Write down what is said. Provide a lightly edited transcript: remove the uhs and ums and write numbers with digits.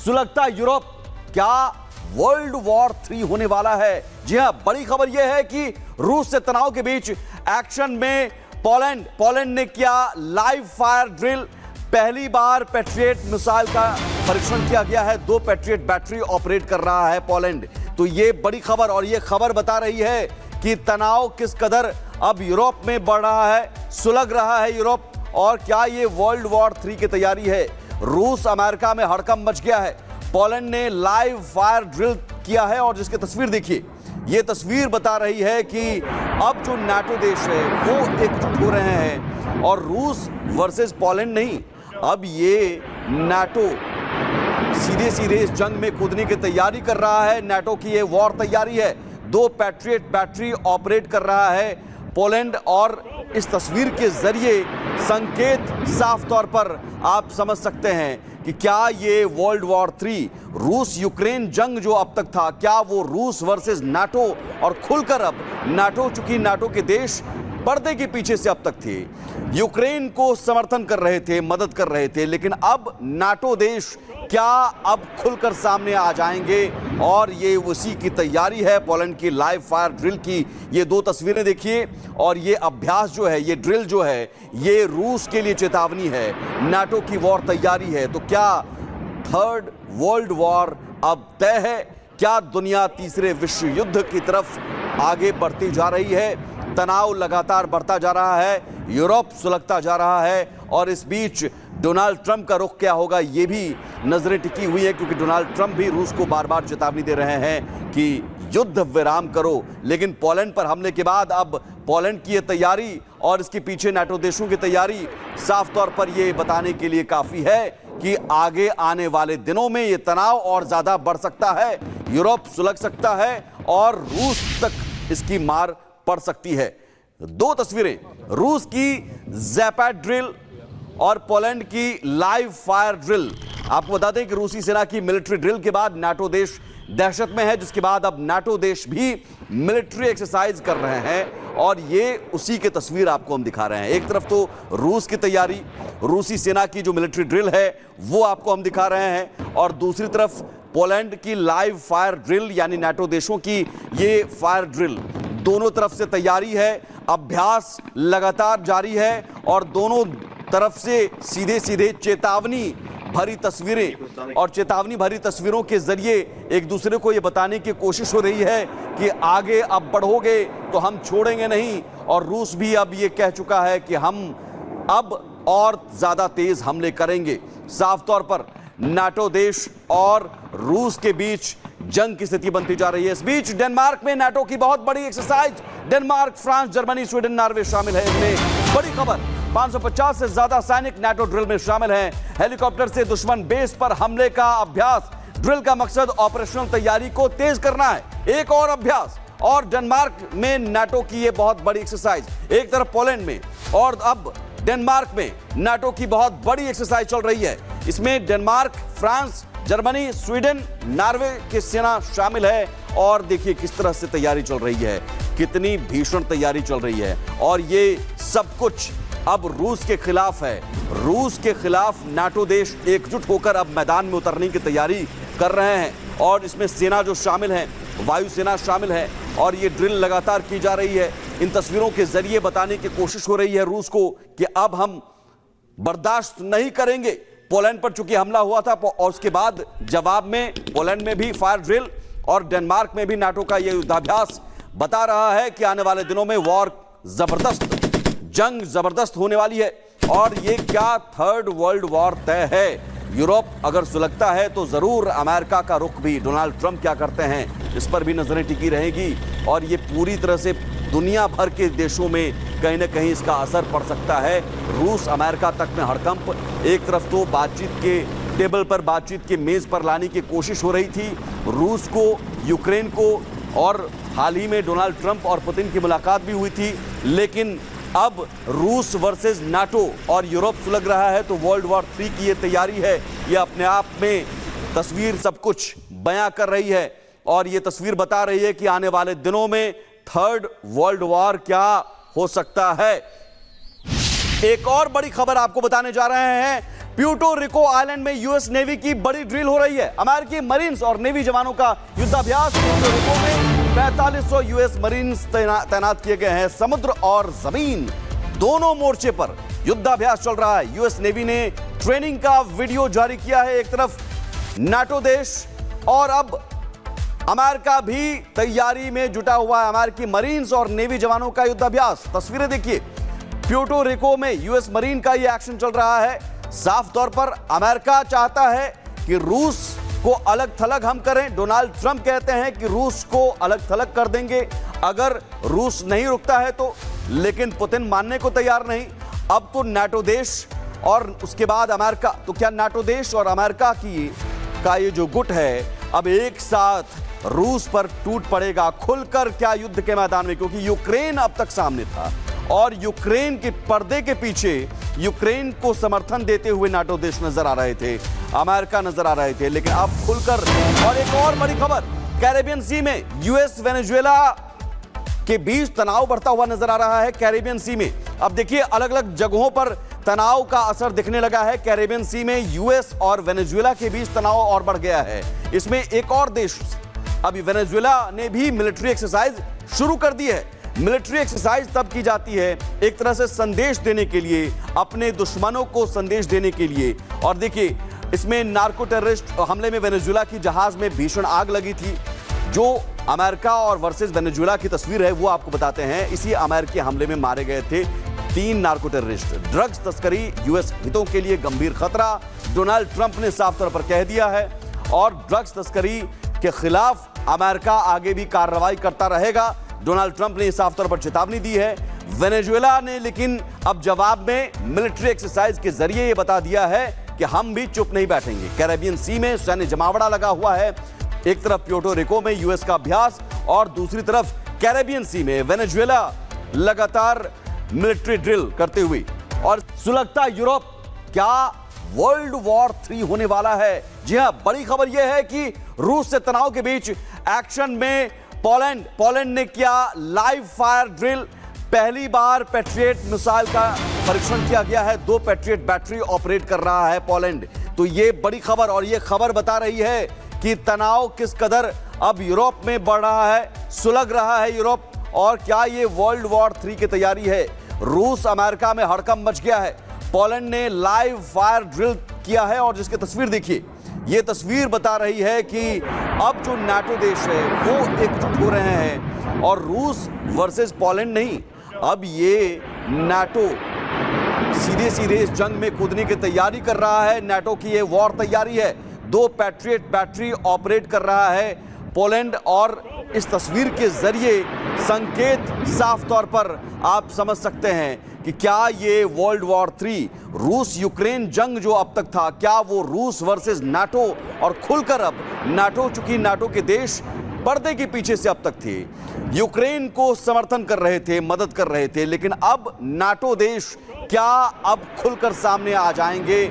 सुलगता Europe, क्या world war 3 होने वाला है? जी हां, बड़ी खबर यह है कि रूस से तनाव के बीच एक्शन में पोलैंड ने किया लाइव फायर ड्रिल। पहली बार पैट्रियट मिसाइल का परीक्षण किया गया है। 2 पैट्रियट बैटरी ऑपरेट कर रहा है पोलैंड। तो ये बड़ी खबर, और ये खबर बता रही है कि तनाव किस कदर अब यूरोप में बढ़ रहा है, सुलग रहा है यूरोप, और क्या ये वर्ल्ड वॉर 3 की तैयारी है। रूस अमेरिका में हड़कंप मच गया है। पोलैंड ने लाइव फायर ड्रिल किया है, और जिसकी तस्वीर देखिए, ये तस्वीर बता रही है कि अब जो नाटो देश है वो एकजुट हो रहे हैं, और रूस वर्सेस पोलैंड नहीं, अब ये नाटो सीधे सीधे इस जंग में कूदने की तैयारी कर रहा है। नाटो की ये वॉर तैयारी है। 2 पैट्रियट बैटरी ऑपरेट कर रहा है पोलैंड, और इस तस्वीर के जरिए संकेत साफ तौर पर आप समझ सकते हैं कि क्या ये वर्ल्ड वॉर 3, रूस यूक्रेन जंग जो अब तक था, क्या वो रूस वर्सेस नाटो, और खुलकर अब नाटो, चूंकि नाटो के देश पर्दे के पीछे से अब तक थे, यूक्रेन को समर्थन कर रहे थे, मदद कर रहे थे, लेकिन अब नाटो देश क्या अब खुलकर सामने आ जाएंगे, और ये उसी की तैयारी है पोलैंड की लाइव फायर ड्रिल की। ये 2 तस्वीरें देखिए, और ये अभ्यास जो है, ये ड्रिल जो है, ये रूस के लिए चेतावनी है, नाटो की वॉर तैयारी है। तो क्या 3rd वर्ल्ड वॉर अब तय है? क्या दुनिया तीसरे विश्व युद्ध की तरफ आगे बढ़ती जा रही है? तनाव लगातार बढ़ता जा रहा है, यूरोप सुलगता जा रहा है, और इस बीच डोनाल्ड ट्रंप का रुख क्या होगा, ये भी नजरें टिकी हुई है, क्योंकि डोनाल्ड ट्रंप भी रूस को बार बार चेतावनी दे रहे हैं कि युद्ध विराम करो। लेकिन पोलैंड पर हमले के बाद अब पोलैंड की ये तैयारी और इसके पीछे नाटो देशों की तैयारी साफ तौर पर ये बताने के लिए काफी है कि आगे आने वाले दिनों में ये तनाव और ज्यादा बढ़ सकता है, यूरोप सुलग सकता है, और रूस तक इसकी मार पड़ सकती है। 2 तस्वीरें, रूस की ज़ैपैड ड्रिल और पोलैंड की लाइव फायर ड्रिल। आपको बता दें कि रूसी सेना की मिलिट्री ड्रिल के बाद नाटो देश दहशत में है, जिसके बाद अब नाटो देश भी मिलिट्री एक्सरसाइज कर रहे हैं, और ये उसी की तस्वीर आपको हम दिखा रहे हैं। एक तरफ तो रूस की तैयारी, रूसी सेना की जो मिलिट्री ड्रिल है वो आपको हम दिखा रहे हैं, और दूसरी तरफ पोलैंड की लाइव फायर ड्रिल, यानी नाटो देशों की ये फायर ड्रिल। दोनों तरफ से तैयारी है, अभ्यास लगातार जारी है, और दोनों तरफ से सीधे सीधे चेतावनी भरी तस्वीरें, और चेतावनी भरी तस्वीरों के जरिए एक दूसरे को यह बताने की कोशिश हो रही है कि आगे अब बढ़ोगे तो हम छोड़ेंगे नहीं। और रूस भी अब ये कह चुका है कि हम अब और ज्यादा तेज हमले करेंगे। साफ तौर पर नाटो देश और रूस के बीच जंग की स्थिति बनती जा रही है। इस बीच डेनमार्क में नाटो की बहुत बड़ी exercise, Denmark, France, Germany, Sweden, Norway शामिल है इनमें। बड़ी खबर, 550 से ज्यादा सैनिक नाटो ड्रिल में शामिल हैं। हेलीकॉप्टर से दुश्मन बेस पर हमले का अभ्यास। ड्रिल का मकसद ऑपरेशनल तैयारी को तेज करना है। एक और अभ्यास, और डेनमार्क में नाटो की यह बहुत बड़ी एक्सरसाइज। एक तरफ पोलैंड में और अब डेनमार्क में नाटो की बहुत बड़ी एक्सरसाइज चल रही है। इसमें Denmark, France, Germany, Sweden, Norway की सेना शामिल है, और देखिए किस तरह से तैयारी चल रही है, कितनी भीषण तैयारी चल रही है। और ये सब कुछ अब रूस के खिलाफ है। रूस के खिलाफ नाटो देश एकजुट होकर अब मैदान में उतरने की तैयारी कर रहे हैं, और इसमें सेना जो शामिल है, वायुसेना शामिल है, और ये ड्रिल लगातार की जा रही है। इन तस्वीरों के जरिए बताने की कोशिश हो रही है रूस को कि अब हम बर्दाश्त नहीं करेंगे। पोलैंड पर चूंकि हमला हुआ था, और उसके बाद जवाब में पोलैंड में भी फायर ड्रिल, और डेनमार्क में भी नाटो का यह युद्धाभ्यास बता रहा है कि आने वाले दिनों में वॉर जबरदस्त, जंग जबरदस्त होने वाली है। और ये क्या 3rd वर्ल्ड वॉर तय है? यूरोप अगर सुलगता है तो जरूर अमेरिका का रुख भी, डोनाल्ड ट्रंप क्या करते हैं इस पर भी नजरें टिकी रहेगी, और ये पूरी तरह से दुनिया भर के देशों में कहीं ना कहीं इसका असर पड़ सकता है। रूस अमेरिका तक में हड़कंप। एक तरफ तो बातचीत के टेबल पर, बातचीत के मेज पर लाने की कोशिश हो रही थी रूस को, यूक्रेन को, और हाल ही में डोनाल्ड ट्रंप और पुतिन की मुलाकात भी हुई थी। लेकिन अब रूस वर्सेस नाटो और यूरोप सुलग रहा है, तो वर्ल्ड वॉर 3 की ये तैयारी है। ये अपने आप में तस्वीर सब कुछ बयां कर रही है, और ये तस्वीर बता रही है कि आने वाले दिनों में 3rd वर्ल्ड वॉर क्या हो सकता है। एक और बड़ी खबर आपको बताने जा रहे हैं। प्यूर्टो रिको आइलैंड में यूएस नेवी की बड़ी ड्रिल हो रही है। अमेरिकी मरीन्स और नेवी जवानों का युद्धाभ्यास। प्यूर्टो रिको में 4500 यूएस मरीन्स तैनात किए गए हैं। समुद्र और जमीन दोनों मोर्चे पर युद्धाभ्यास चल रहा है। यूएस नेवी ने ट्रेनिंग का वीडियो जारी किया है। एक तरफ नाटो देश और अब अमेरिका भी तैयारी में जुटा हुआ है। अमेरिकी मरीन्स और नेवी जवानों का युद्धाभ्यास। तस्वीरें देखिए, प्यूर्टो रिको में यूएस मरीन का यह एक्शन चल रहा है। साफ तौर पर अमेरिका चाहता है कि रूस को अलग थलग हम करें। डोनाल्ड ट्रंप कहते हैं कि रूस को अलग थलग कर देंगे अगर रूस नहीं रुकता है तो, लेकिन पुतिन मानने को तैयार नहीं। अब तो नाटो देश और उसके बाद अमेरिका, तो क्या नाटो देश और अमेरिका का ये जो गुट है अब एक साथ रूस पर टूट पड़ेगा खुलकर क्या युद्ध के मैदान में? क्योंकि यूक्रेन अब तक सामने था और यूक्रेन के पर्दे के पीछे यूक्रेन को समर्थन देते हुए नाटो देश नजर आ रहे थे, अमेरिका नजर आ रहे थे, लेकिन अब खुलकर। और एक और बड़ी खबर, कैरेबियन सी में यूएस वेनेजुएला के बीच तनाव बढ़ता हुआ नजर आ रहा है। कैरेबियन सी में अब देखिए अलग अलग जगहों पर तनाव का असर दिखने लगा है। कैरेबियन सी में यूएस और वेनेजुएला के बीच तनाव और बढ़ गया है। इसमें एक और देश, अभी वेनेजुएला ने भी मिलिट्री एक्सरसाइज शुरू कर दी है। मिलिट्री एक्सरसाइज तब की जाती है एक तरह से संदेश देने के लिए, अपने दुश्मनों को संदेश देने के लिए। और देखिए इसमें नार्को टेररिस्ट हमले में वेनेजुएला की जहाज में भीषण आग लगी थी। जो अमेरिका और वर्सेस वेनेजुएला की तस्वीर है वो आपको बताते हैं। इसी अमेरिकी हमले में मारे गए थे 3 नार्को टेररिस्ट। ड्रग्स तस्करी यूएस हितों के लिए गंभीर खतरा, डोनाल्ड ट्रंप ने साफ तौर पर कह दिया है। और ड्रग्स तस्करी के खिलाफ अमेरिका आगे भी कार्रवाई करता रहेगा, डोनाल्ड ट्रंप ने साफ तौर पर चेतावनी दी है। वेनेजुएला ने लेकिन अब जवाब में मिलिट्री एक्सरसाइज के जरिए यह बता दिया है कि हम भी चुप नहीं बैठेंगे। कैरेबियन सी में सैन्य जमावड़ा लगा हुआ है। एक तरफ प्यूर्टो रिको में यूएस का अभ्यास और दूसरी तरफ कैरेबियन सी में वेनेजुएला लगातार मिलिट्री ड्रिल करते हुए। और सुलगता यूरोप, क्या वर्ल्ड वॉर 3 होने वाला है? जी हां, बड़ी खबर यह है कि रूस से तनाव के बीच एक्शन में पोलैंड ने किया लाइव फायर ड्रिल। पहली बार पैट्रियट मिसाइल का परीक्षण किया गया है। 2 पैट्रियट बैटरी ऑपरेट कर रहा है पोलैंड। तो ये बड़ी खबर, और ये खबर बता रही है कि तनाव किस कदर अब यूरोप में बढ़ रहा है, सुलग रहा है यूरोप। और क्या ये वर्ल्ड वॉर 3 की तैयारी है? रूस अमेरिका में हड़कंप मच गया है। पोलैंड ने लाइव फायर ड्रिल किया है और जिसकी तस्वीर देखिए, ये तस्वीर बता रही है कि अब जो नाटो देश है वो एकजुट हो रहे हैं और रूस वर्सेस पोलैंड नहीं, अब ये नाटो सीधे सीधे इस जंग में कूदने की तैयारी कर रहा है। नाटो की ये वॉर तैयारी है। 2 पैट्रियट बैटरी ऑपरेट कर रहा है पोलैंड। और इस तस्वीर के जरिए संकेत साफ तौर पर आप समझ सकते हैं कि क्या ये वर्ल्ड वॉर 3 रूस यूक्रेन जंग जो अब तक था, क्या वो रूस वर्सेस नाटो, और खुलकर अब नाटो, चूंकि नाटो के देश पर्दे के पीछे से अब तक थे, यूक्रेन को समर्थन कर रहे थे, मदद कर रहे थे, लेकिन अब नाटो देश क्या अब खुलकर सामने आ जाएंगे?